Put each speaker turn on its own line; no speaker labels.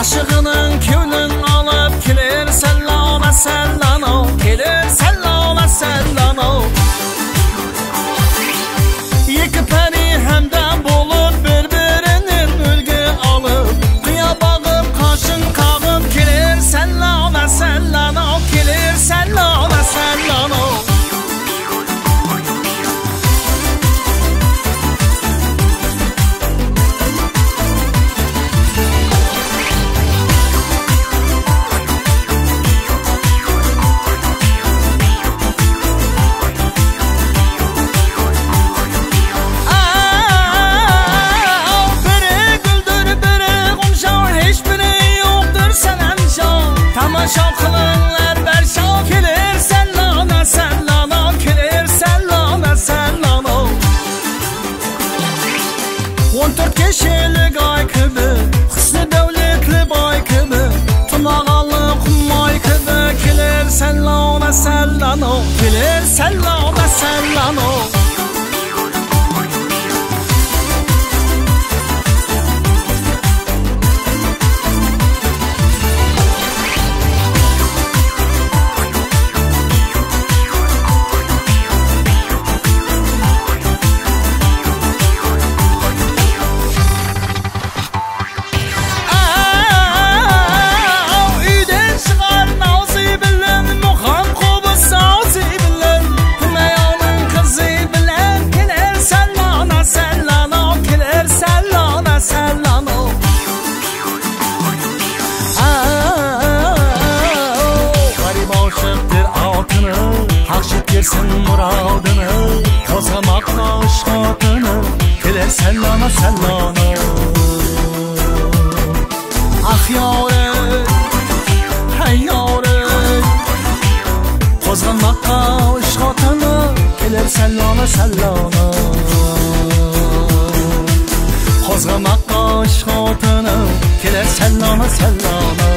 Aşığının könlün alıp gelir sellana sellana, gelir sellana sellana. İki peri hemden bulup birbirinin ülgü alıp, kıya bağıp kaşın kağıp gelir sellana sellana, gelir sellana sellana. Tamaşa kılınlar berşa, gelir sellana sellana, gelir sellana sellana. 14 kişilik ay gibi, hüsnü devletli bay gibi, tunağalı kummay gibi, gelir sellana sellana, gelir sellana sellana. Girsin muradını, kozamakla ışkatını, gelir sellana sellana. Ah yâre, hey yâre, kozanmakla ışkatını, gelir sellana sellana. Kozanmakla ışkatını, gelir sellana sellana.